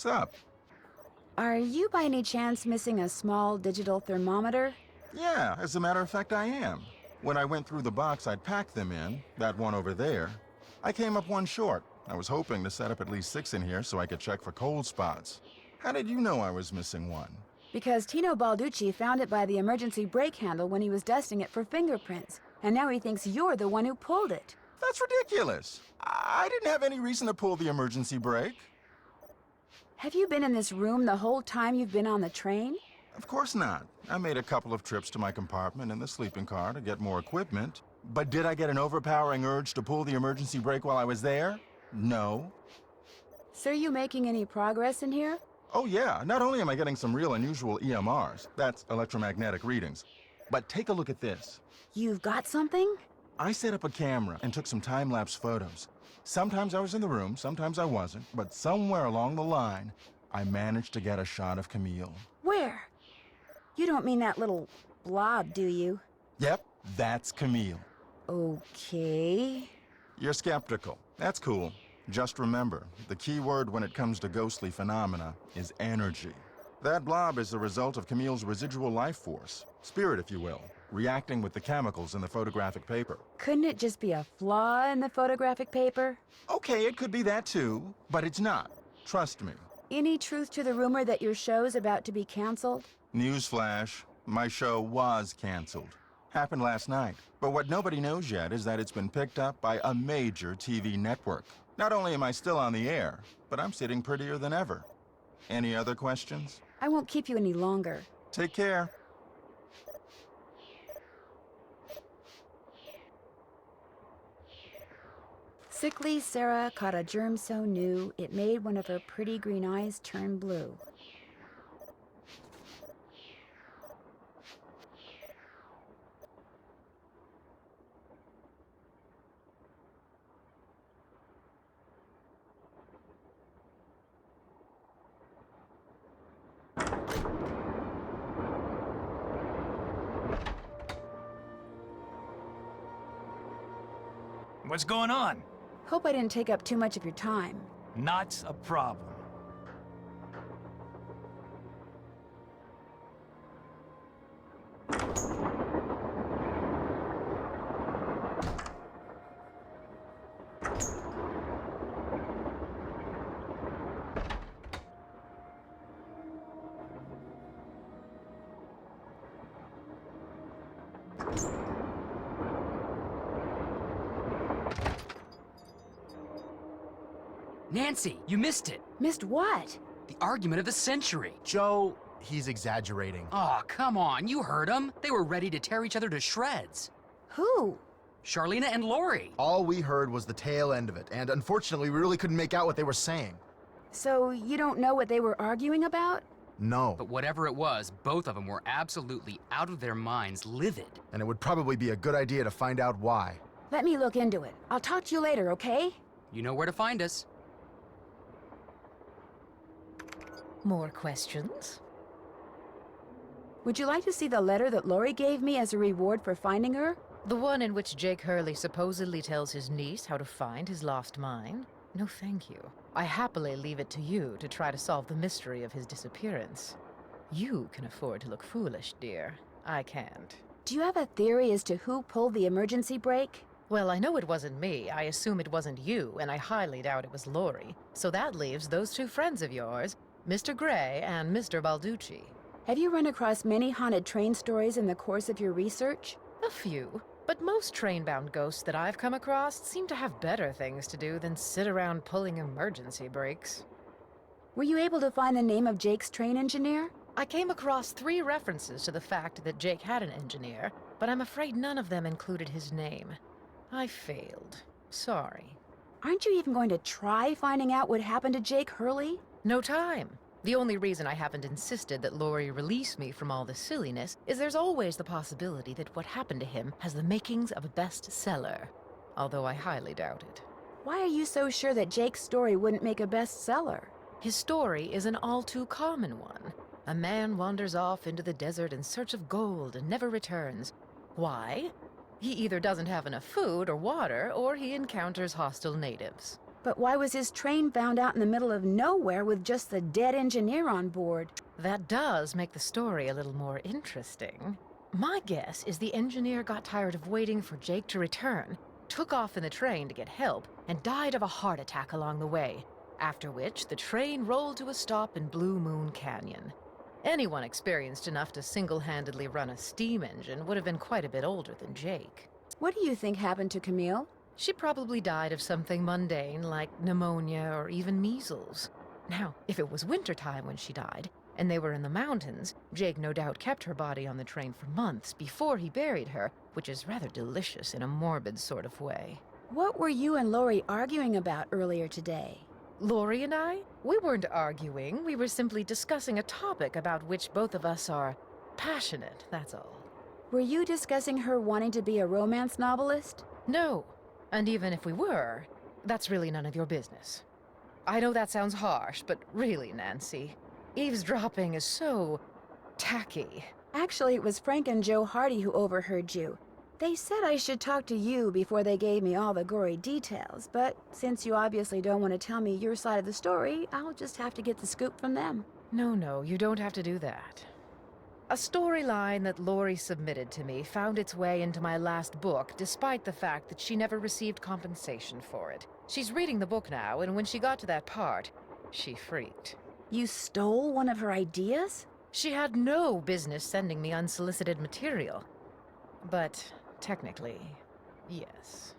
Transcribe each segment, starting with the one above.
What's up? Are you by any chance missing a small digital thermometer? Yeah, as a matter of fact, I am. When I went through the box I'd packed them in, that one over there, I came up one short. I was hoping to set up at least 6 in here so I could check for cold spots. How did you know I was missing one? Because Tino Balducci found it by the emergency brake handle when he was dusting it for fingerprints, and now he thinks you're the one who pulled it. That's ridiculous. I didn't have any reason to pull the emergency brake. Have you been in this room the whole time you've been on the train? Of course not. I made a couple of trips to my compartment in the sleeping car to get more equipment. But did I get an overpowering urge to pull the emergency brake while I was there? No. So are you making any progress in here? Oh yeah, not only am I getting some real unusual EMRs, that's electromagnetic readings, but take a look at this. You've got something? I set up a camera and took some time-lapse photos. Sometimes I was in the room, sometimes I wasn't, but somewhere along the line, I managed to get a shot of Camille. Where? You don't mean that little blob, do you? Yep, that's Camille. Okay. You're skeptical. That's cool. Just remember, the key word when it comes to ghostly phenomena is energy. That blob is the result of Camille's residual life force, spirit if you will, reacting with the chemicals in the photographic paper. Couldn't it just be a flaw in the photographic paper? Okay, it could be that too, but it's not. Trust me. Any truth to the rumor that your show's about to be canceled? Newsflash, my show was canceled. Happened last night. But what nobody knows yet is that it's been picked up by a major TV network. Not only am I still on the air, but I'm sitting prettier than ever. Any other questions? I won't keep you any longer. Take care. Sickly Sarah caught a germ so new, it made one of her pretty green eyes turn blue. What's going on? Hope I didn't take up too much of your time. Not a problem. Nancy, you missed it. Missed what? The argument of the century. Joe, he's exaggerating. Aw, come on, you heard them. They were ready to tear each other to shreds. Who? Charlena and Lori. All we heard was the tail end of it, and unfortunately, we really couldn't make out what they were saying. So you don't know what they were arguing about? No. But whatever it was, both of them were absolutely out of their minds, livid. And it would probably be a good idea to find out why. Let me look into it. I'll talk to you later, okay? You know where to find us. More questions? Would you like to see the letter that Lori gave me as a reward for finding her? The one in which Jake Hurley supposedly tells his niece how to find his lost mine? No, thank you. I happily leave it to you to try to solve the mystery of his disappearance. You can afford to look foolish, dear. I can't. Do you have a theory as to who pulled the emergency brake? Well, I know it wasn't me. I assume it wasn't you, and I highly doubt it was Lori. So that leaves those two friends of yours, Mr. Gray and Mr. Balducci. Have you run across many haunted train stories in the course of your research? A few. But most train-bound ghosts that I've come across seem to have better things to do than sit around pulling emergency brakes. Were you able to find the name of Jake's train engineer? I came across 3 references to the fact that Jake had an engineer, but I'm afraid none of them included his name. I failed. Sorry. Aren't you even going to try finding out what happened to Jake Hurley? No time. The only reason I haven't insisted that Lori release me from all this silliness is there's always the possibility that what happened to him has the makings of a bestseller, although I highly doubt it. Why are you so sure that Jake's story wouldn't make a bestseller? His story is an all-too-common one. A man wanders off into the desert in search of gold and never returns. Why? He either doesn't have enough food or water, or he encounters hostile natives. But why was his train found out in the middle of nowhere with just the dead engineer on board? That does make the story a little more interesting. My guess is the engineer got tired of waiting for Jake to return, took off in the train to get help, and died of a heart attack along the way, after which the train rolled to a stop in Blue Moon Canyon. Anyone experienced enough to single-handedly run a steam engine would have been quite a bit older than Jake. What do you think happened to Camille? She probably died of something mundane like pneumonia or even measles. Now, if it was wintertime when she died, and they were in the mountains, Jake no doubt kept her body on the train for months before he buried her, which is rather delicious in a morbid sort of way. What were you and Lori arguing about earlier today? Lori and I? We weren't arguing. We were simply discussing a topic about which both of us are passionate, that's all. Were you discussing her wanting to be a romance novelist? No. And even if we were, that's really none of your business. I know that sounds harsh, but really, Nancy, eavesdropping is so tacky. Actually, it was Frank and Joe Hardy who overheard you. They said I should talk to you before they gave me all the gory details, but since you obviously don't want to tell me your side of the story, I'll just have to get the scoop from them. No, you don't have to do that. A storyline that Lori submitted to me found its way into my last book, despite the fact that she never received compensation for it. She's reading the book now, and when she got to that part, she freaked. You stole one of her ideas? She had no business sending me unsolicited material. But technically, yes.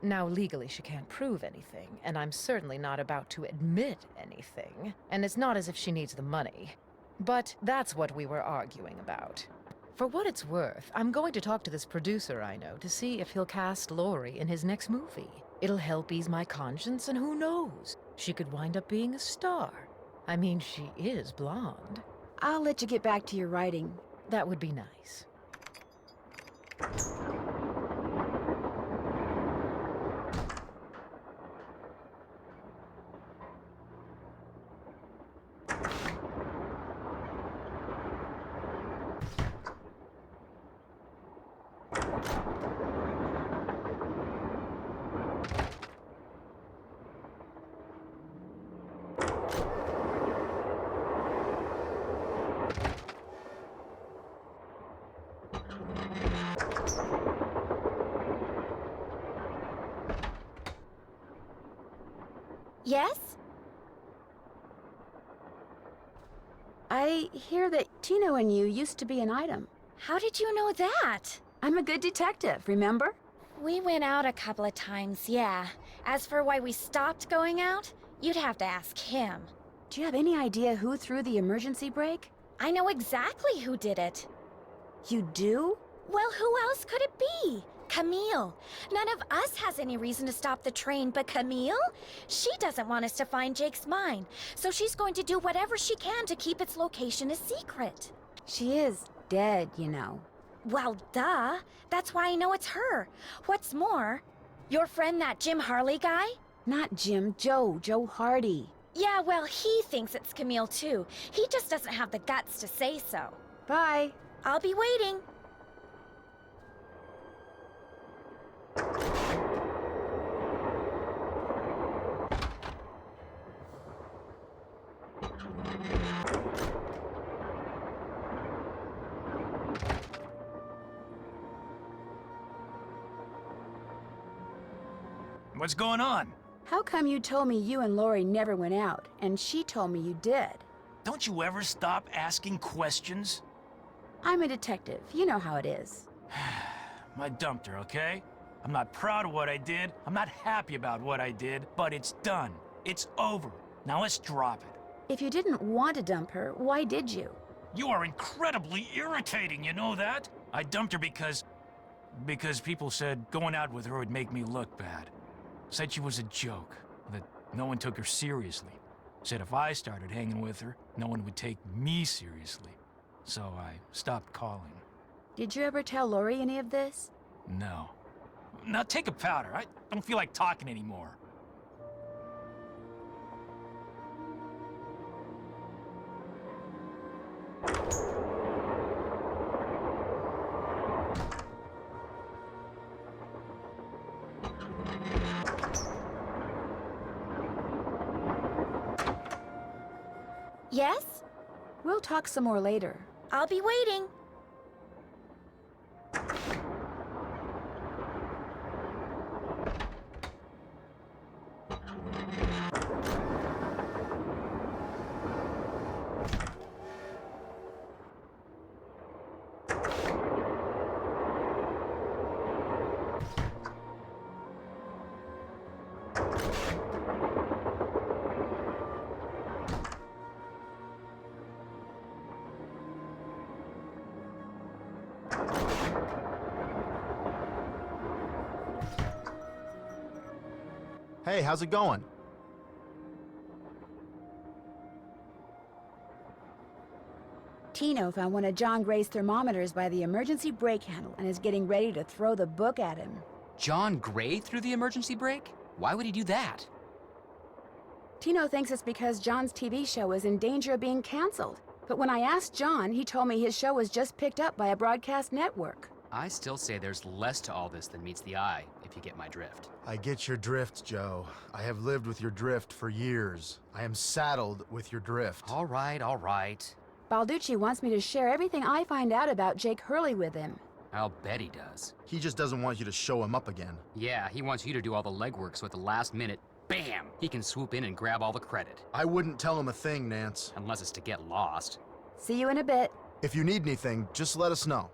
Now, legally, she can't prove anything, and I'm certainly not about to admit anything, and it's not as if she needs the money. But that's what we were arguing about. For what it's worth, I'm going to talk to this producer I know to see if he'll cast Lori in his next movie. It'll help ease my conscience, and who knows? She could wind up being a star. I mean, she is blonde. I'll let you get back to your writing. That would be nice. Yes? I hear that Tino and you used to be an item. How did you know that? I'm a good detective, remember? We went out a couple of times, yeah. As for why we stopped going out, you'd have to ask him. Do you have any idea who threw the emergency brake? I know exactly who did it. You do? Well, who else could it be? Camille. None of us has any reason to stop the train but Camille. She doesn't want us to find Jake's mine, so she's going to do whatever she can to keep its location a secret. She is dead, you know. Well, duh. That's why I know it's her. What's more, your friend that Jim Harley guy? Not Jim, Joe Hardy. Yeah, well, he thinks it's Camille too. He just doesn't have the guts to say so. Bye. I'll be waiting. What's going on? How come you told me you and Lori never went out, and she told me you did? Don't you ever stop asking questions? I'm a detective. You know how it is. I dumped her, okay? I'm not proud of what I did. I'm not happy about what I did, but it's done. It's over. Now let's drop it. If you didn't want to dump her, why did you? You are incredibly irritating, you know that? I dumped her because people said going out with her would make me look bad. Said she was a joke, that no one took her seriously. Said if I started hanging with her, no one would take me seriously. So I stopped calling. Did you ever tell Lori any of this? No. Now take a powder. I don't feel like talking anymore. Yes? We'll talk some more later. I'll be waiting. Hey, how's it going? Tino found one of John Gray's thermometers by the emergency brake handle and is getting ready to throw the book at him. John Gray threw the emergency brake? Why would he do that? Tino thinks it's because John's TV show is in danger of being canceled. But when I asked John, he told me his show was just picked up by a broadcast network. I still say there's less to all this than meets the eye, if you get my drift. I get your drift, Joe. I have lived with your drift for years. I am saddled with your drift. All right, all right. Balducci wants me to share everything I find out about Jake Hurley with him. I'll bet he does. He just doesn't want you to show him up again. Yeah, he wants you to do all the legwork so at the last minute, bam, he can swoop in and grab all the credit. I wouldn't tell him a thing, Nance. Unless it's to get lost. See you in a bit. If you need anything, just let us know.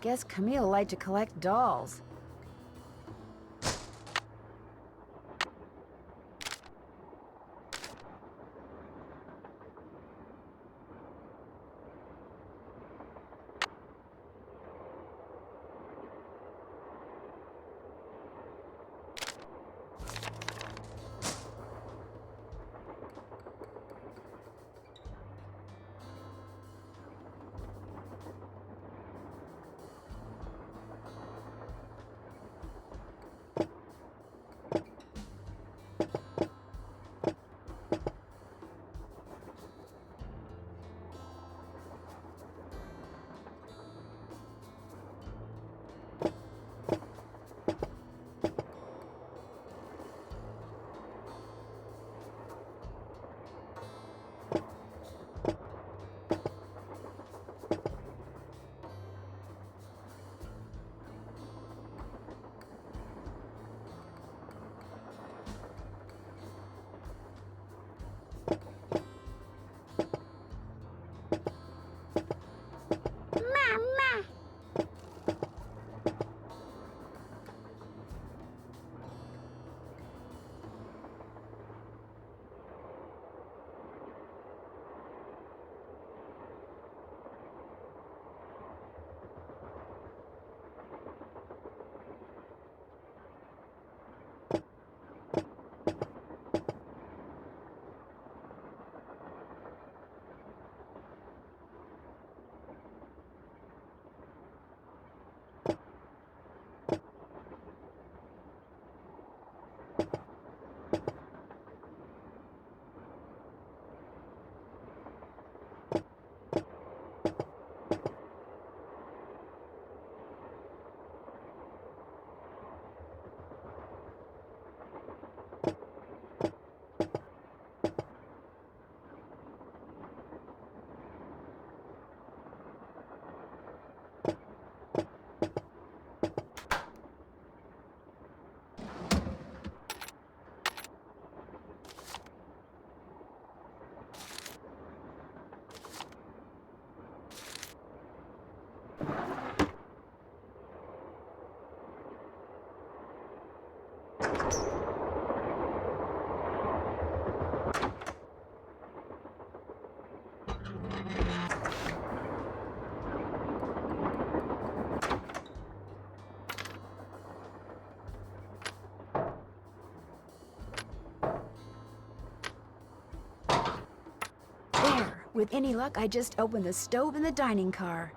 Guess Camille liked to collect dolls. With any luck, I just opened the stove in the dining car.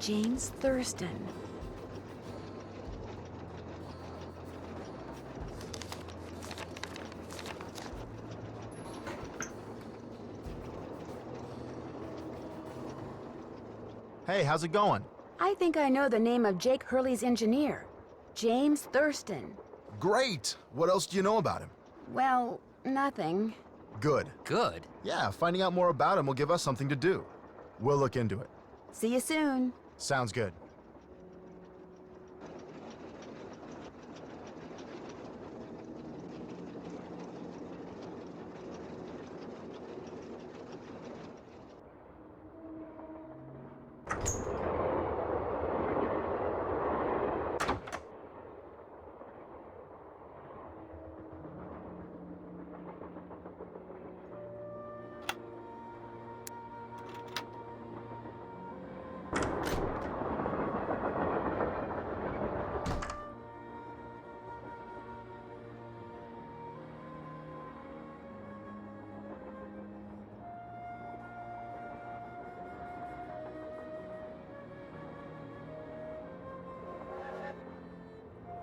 James Thurston. Hey, how's it going? I think I know the name of Jake Hurley's engineer. James Thurston. Great! What else do you know about him? Well, nothing. Good. Good. Yeah, finding out more about him will give us something to do. We'll look into it. See you soon. Sounds good.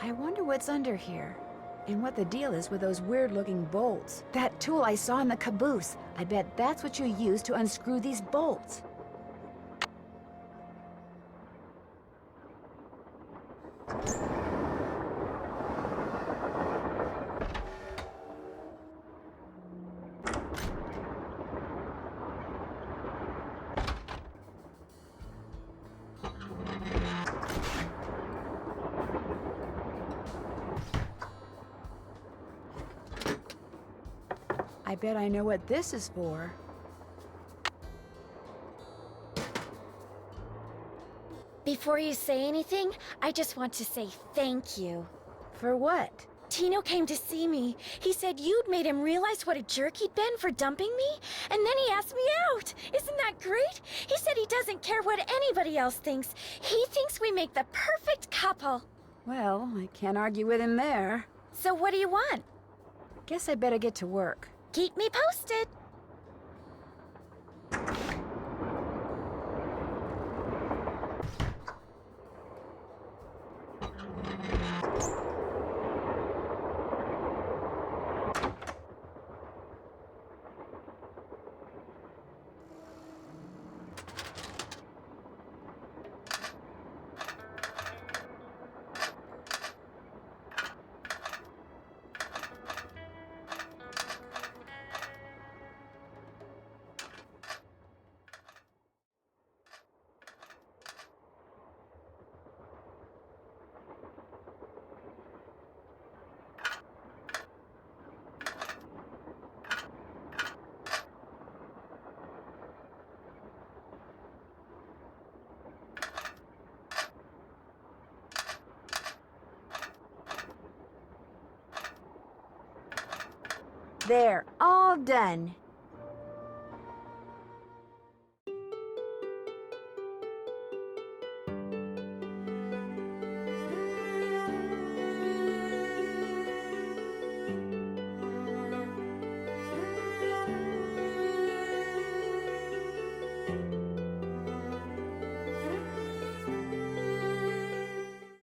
I wonder what's under here. And what the deal is with those weird-looking bolts. That tool I saw in the caboose. I bet that's what you use to unscrew these bolts. I bet I know what this is for. Before you say anything, I just want to say thank you. For what? Tino came to see me. He said you'd made him realize what a jerk he'd been for dumping me, and then he asked me out. Isn't that great? He said he doesn't care what anybody else thinks. He thinks we make the perfect couple. Well, I can't argue with him there. So what do you want? Guess I better get to work. Keep me posted. There, all done.